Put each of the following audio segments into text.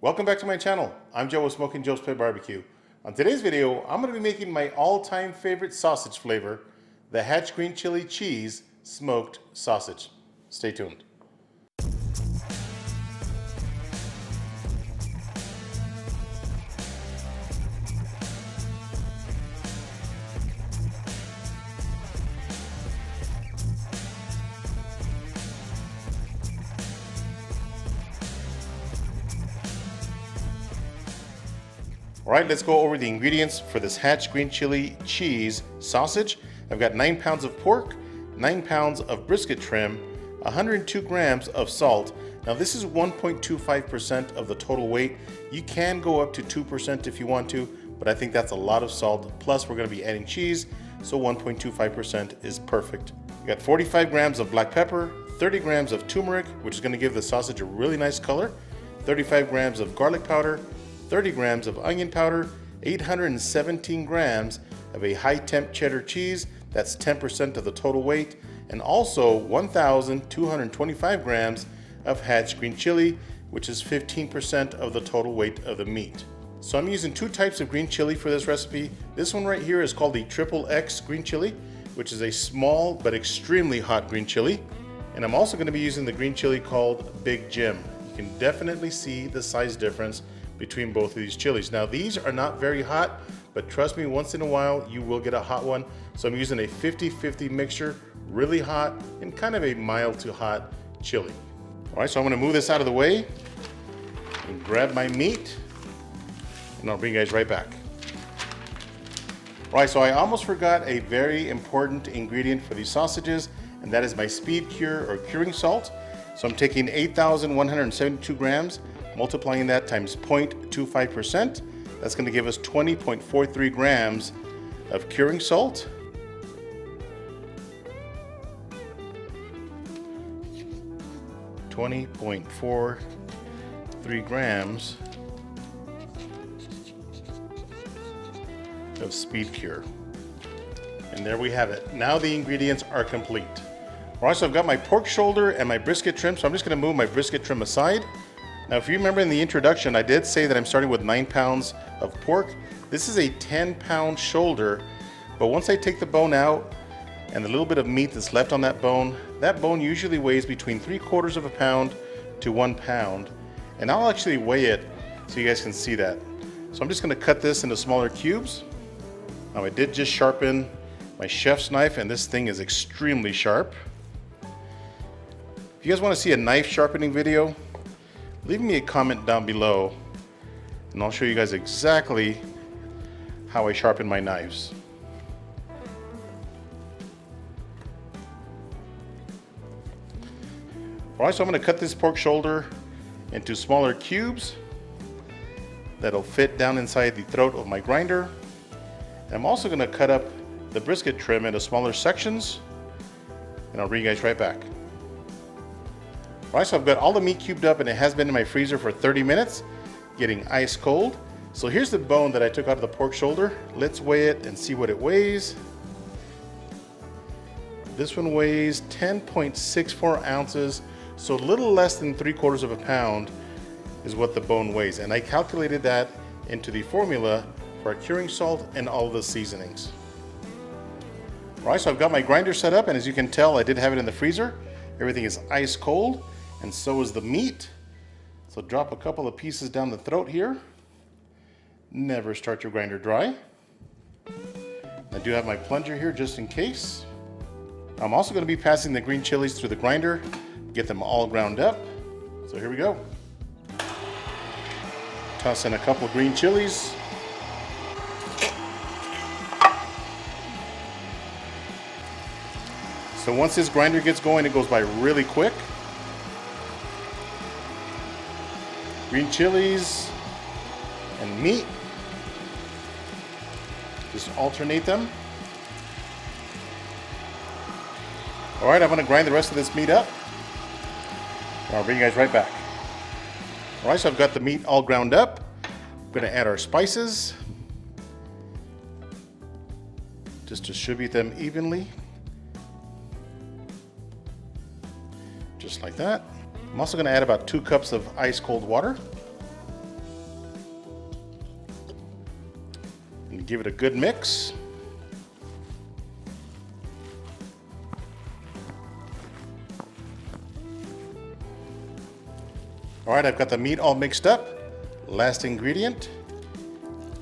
Welcome back to my channel. I'm Joe with Smokin Joe's Pit Barbecue. On today's video, I'm going to be making my all-time favorite sausage flavor, the Hatch Green Chili Cheese Smoked Sausage. Stay tuned. Alright, let's go over the ingredients for this Hatch Green Chili Cheese Sausage. I've got 9 pounds of pork, 9 pounds of brisket trim, 102 grams of salt. Now this is 1.25% of the total weight. You can go up to 2% if you want to, but I think that's a lot of salt. Plus we're going to be adding cheese, so 1.25% is perfect. We got 45 grams of black pepper, 30 grams of turmeric, which is going to give the sausage a really nice color, 35 grams of garlic powder, 30 grams of onion powder, 817 grams of a high temp cheddar cheese, that's 10% of the total weight, and also 1,225 grams of Hatch green chili, which is 15% of the total weight of the meat. So I'm using two types of green chili for this recipe. This one right here is called the XXX green chili, which is a small but extremely hot green chili. And I'm also going to be using the green chili called Big Jim. You can definitely see the size difference between both of these chilies. Now these are not very hot, but trust me, once in a while you will get a hot one. So I'm using a 50-50 mixture, really hot and kind of a mild to hot chili. All right, so I'm gonna move this out of the way and grab my meat, and I'll bring you guys right back. All right, so I almost forgot a very important ingredient for these sausages, and that is my speed cure or curing salt. So I'm taking 8,172 grams, multiplying that times 0.25%, that's going to give us 20.43 grams of curing salt. $20.43 grams of speed cure. And there we have it. Now the ingredients are complete. All right, so I've got my pork shoulder and my brisket trim, so I'm just going to move my brisket trim aside. Now, if you remember in the introduction, I did say that I'm starting with 9 pounds of pork. This is a 10-pound shoulder, but once I take the bone out and the little bit of meat that's left on that bone usually weighs between 3/4 of a pound to 1 pound. And I'll actually weigh it so you guys can see that. So I'm just going to cut this into smaller cubes. Now, I did just sharpen my chef's knife, and this thing is extremely sharp. If you guys want to see a knife sharpening video, leave me a comment down below and I'll show you guys exactly how I sharpen my knives. Alright, so I'm going to cut this pork shoulder into smaller cubes that'll fit down inside the throat of my grinder. And I'm also going to cut up the brisket trim into smaller sections, and I'll bring you guys right back. Alright, so I've got all the meat cubed up, and it has been in my freezer for 30 minutes, getting ice cold. So here's the bone that I took out of the pork shoulder. Let's weigh it and see what it weighs. This one weighs 10.64 ounces, so a little less than 3/4 of a pound is what the bone weighs. And I calculated that into the formula for our curing salt and all of the seasonings. Alright, so I've got my grinder set up, and as you can tell, I did have it in the freezer. Everything is ice cold, and so is the meat. So drop a couple of pieces down the throat here. Never start your grinder dry. I do have my plunger here just in case. I'm also going to be passing the green chilies through the grinder, get them all ground up. So here we go. Toss in a couple of green chilies. So once this grinder gets going, it goes by really quick. Green chilies and meat. Just alternate them. All right, I'm going to grind the rest of this meat up. I'll bring you guys right back. All right, so I've got the meat all ground up. I'm going to add our spices. Just distribute them evenly. Just like that. I'm also going to add about 2 cups of ice cold water. and give it a good mix. All right, I've got the meat all mixed up. Last ingredient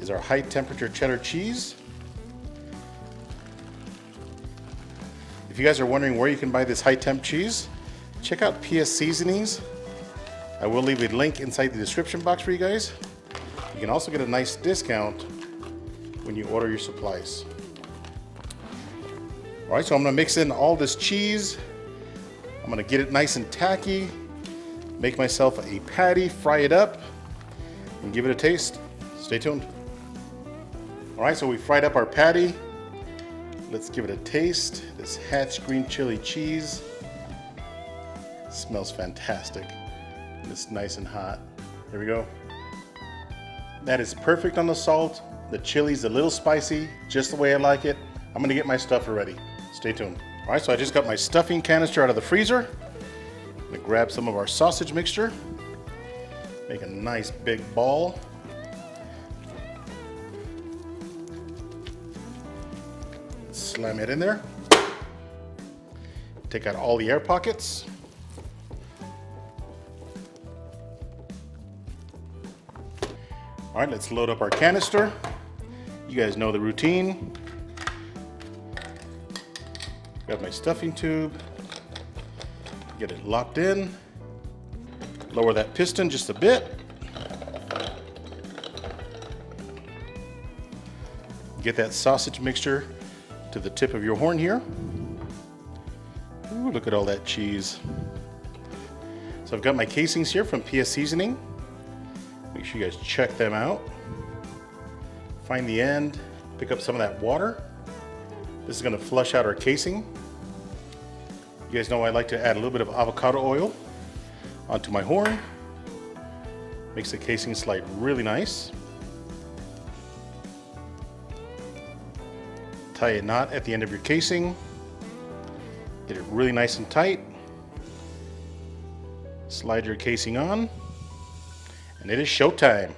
is our high temperature cheddar cheese. If you guys are wondering where you can buy this high temp cheese, check out PS Seasonings. I will leave a link inside the description box for you guys. You can also get a nice discount when you order your supplies. All right, so I'm gonna mix in all this cheese. I'm gonna get it nice and tacky, make myself a patty, fry it up, and give it a taste. Stay tuned. All right, so we fried up our patty. Let's give it a taste. This Hatch green chili cheese smells fantastic. It's nice and hot. Here we go. That is perfect on the salt. The chili's a little spicy, just the way I like it. I'm gonna get my stuff ready. Stay tuned. All right, so I just got my stuffing canister out of the freezer. I'm gonna grab some of our sausage mixture. Make a nice big ball. Slam it in there. Take out all the air pockets. All right, let's load up our canister. You guys know the routine. Got my stuffing tube. Get it locked in. Lower that piston just a bit. Get that sausage mixture to the tip of your horn here. Ooh, look at all that cheese. So I've got my casings here from PS Seasoning. Make sure you guys check them out. Find the end, pick up some of that water. This is gonna flush out our casing. You guys know I like to add a little bit of avocado oil onto my horn. Makes the casing slide really nice. Tie a knot at the end of your casing. Get it really nice and tight. Slide your casing on. And it is showtime.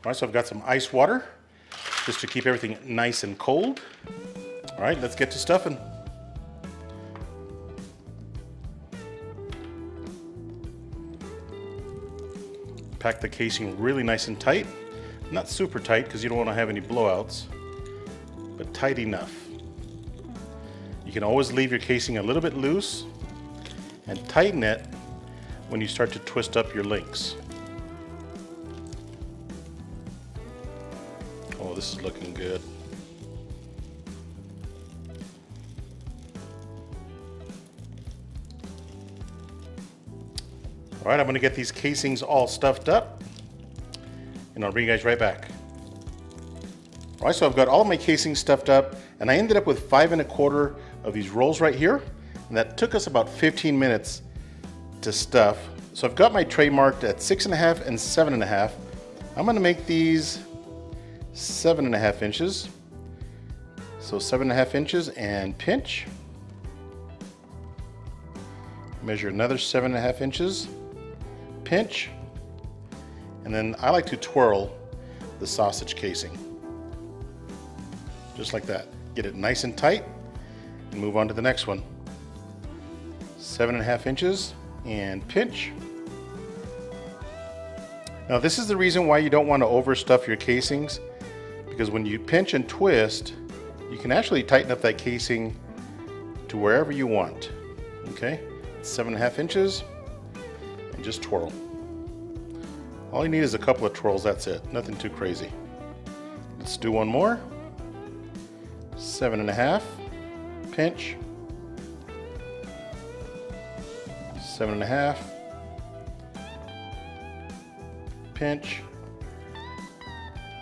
All right, so I've got some ice water just to keep everything nice and cold. All right, let's get to stuffing. Pack the casing really nice and tight. Not super tight because you don't want to have any blowouts, but tight enough. You can always leave your casing a little bit loose and tighten it when you start to twist up your links. Oh, this is looking good. All right, I'm gonna get these casings all stuffed up and I'll bring you guys right back. All right, so I've got all my casings stuffed up and I ended up with 5 1/4 of these rolls right here. And that took us about 15 minutes to stuff. So I've got my tray marked at 6 1/2 and 7 1/2. I'm gonna make these 7 1/2 inches. So 7 1/2 inches and pinch. Measure another 7 1/2 inches, pinch. And then I like to twirl the sausage casing. Just like that. Get it nice and tight and move on to the next one. 7 1/2 inches and pinch. Now this is the reason why you don't want to overstuff your casings, because when you pinch and twist, you can actually tighten up that casing to wherever you want. Okay, 7 1/2 inches and just twirl. All you need is a couple of twirls, that's it, nothing too crazy. Let's do one more. 7 1/2, pinch. 7 1/2, pinch,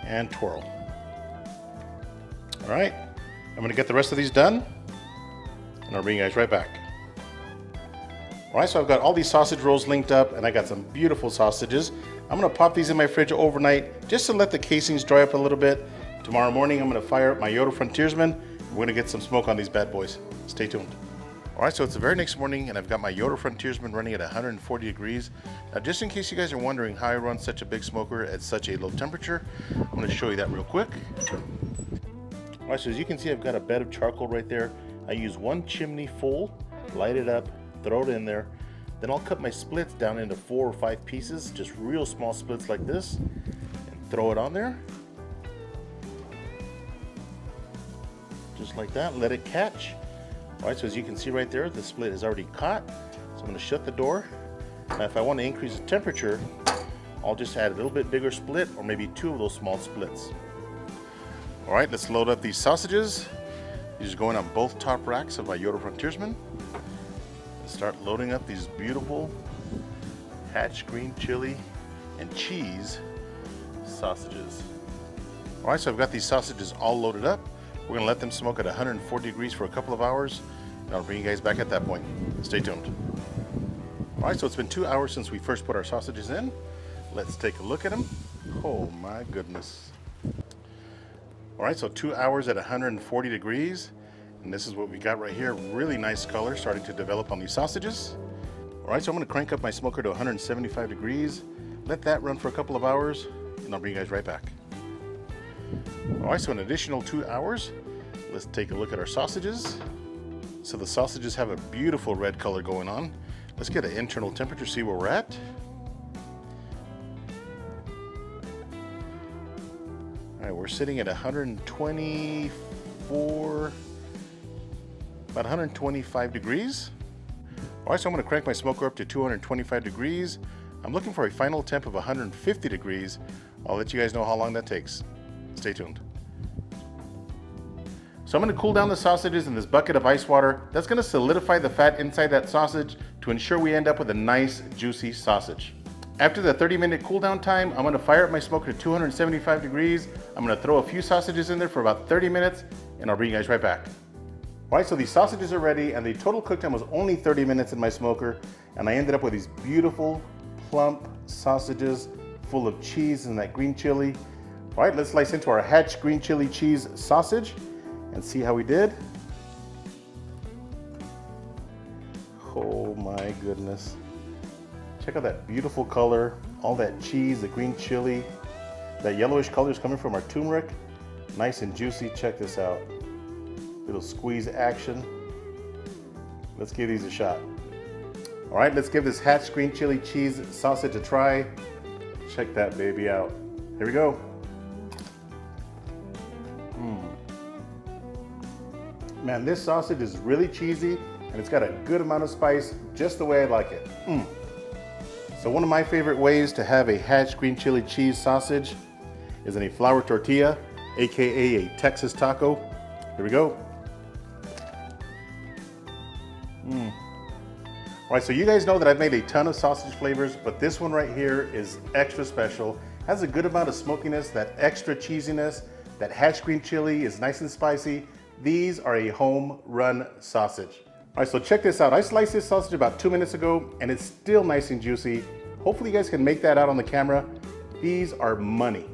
and twirl. All right, I'm gonna get the rest of these done, and I'll bring you guys right back. All right, so I've got all these sausage rolls linked up, and I got some beautiful sausages. I'm gonna pop these in my fridge overnight, just to let the casings dry up a little bit. Tomorrow morning, I'm gonna fire up my Yoda Frontiersman. We're gonna get some smoke on these bad boys. Stay tuned. All right, so it's the very next morning and I've got my Yoda Frontiersman running at 140 degrees. Now, just in case you guys are wondering how I run such a big smoker at such a low temperature, I'm gonna show you that real quick. All right, so as you can see, I've got a bed of charcoal right there. I use one chimney full, light it up, throw it in there. Then I'll cut my splits down into 4 or 5 pieces, just real small splits like this, and throw it on there. Just like that, let it catch. All right, so as you can see right there, the split is already caught. So I'm gonna shut the door. Now if I want to increase the temperature, I'll just add a little bit bigger split or maybe 2 of those small splits. All right, let's load up these sausages. These are going on both top racks of my Yoda Frontiersman. Let's start loading up these beautiful hatch green chili and cheese sausages. All right, so I've got these sausages all loaded up. We're gonna let them smoke at 140 degrees for a couple of hours, and I'll bring you guys back at that point. Stay tuned. All right, so it's been 2 hours since we first put our sausages in. Let's take a look at them. Oh my goodness. All right, so 2 hours at 140 degrees, and this is what we got right here. Really nice color starting to develop on these sausages. All right, so I'm gonna crank up my smoker to 175 degrees, let that run for a couple of hours, and I'll bring you guys right back. All right, so an additional 2 hours. Let's take a look at our sausages. So the sausages have a beautiful red color going on. Let's get an internal temperature, see where we're at. All right, we're sitting at 124, about 125 degrees. All right, so I'm gonna crank my smoker up to 225 degrees. I'm looking for a final temp of 150 degrees. I'll let you guys know how long that takes. Stay tuned. So I'm going to cool down the sausages in this bucket of ice water. That's going to solidify the fat inside that sausage to ensure we end up with a nice juicy sausage. After the 30-minute cool down time, I'm going to fire up my smoker to 275 degrees. I'm going to throw a few sausages in there for about 30 minutes and I'll bring you guys right back. All right, so these sausages are ready and the total cook time was only 30 minutes in my smoker, and I ended up with these beautiful plump sausages full of cheese and that green chili. All right, let's slice into our hatch green chili cheese sausage and see how we did. Oh my goodness. Check out that beautiful color, all that cheese, the green chili. That yellowish color is coming from our turmeric. Nice and juicy, check this out. Little squeeze action. Let's give these a shot. All right, let's give this hatch green chili cheese sausage a try. Check that baby out. Here we go. Man, this sausage is really cheesy and it's got a good amount of spice, just the way I like it. So one of my favorite ways to have a hatch green chili cheese sausage is in a flour tortilla, AKA a Texas taco. Here we go. All right, so you guys know that I've made a ton of sausage flavors, but this one right here is extra special. Has a good amount of smokiness, that extra cheesiness. That hatch green chili is nice and spicy. These are a home run sausage. All right, so check this out. I sliced this sausage about 2 minutes ago and it's still nice and juicy. Hopefully you guys can make that out on the camera. These are money.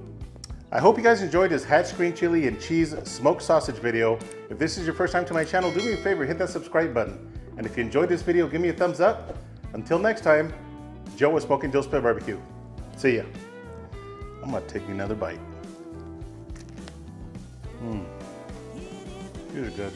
I hope you guys enjoyed this hatch green chili and cheese smoked sausage video. If this is your first time to my channel, do me a favor, hit that subscribe button. And if you enjoyed this video, give me a thumbs up. Until next time, Joe with Smokin Joe's Pet Barbecue. See ya. I'm gonna take another bite. These are good.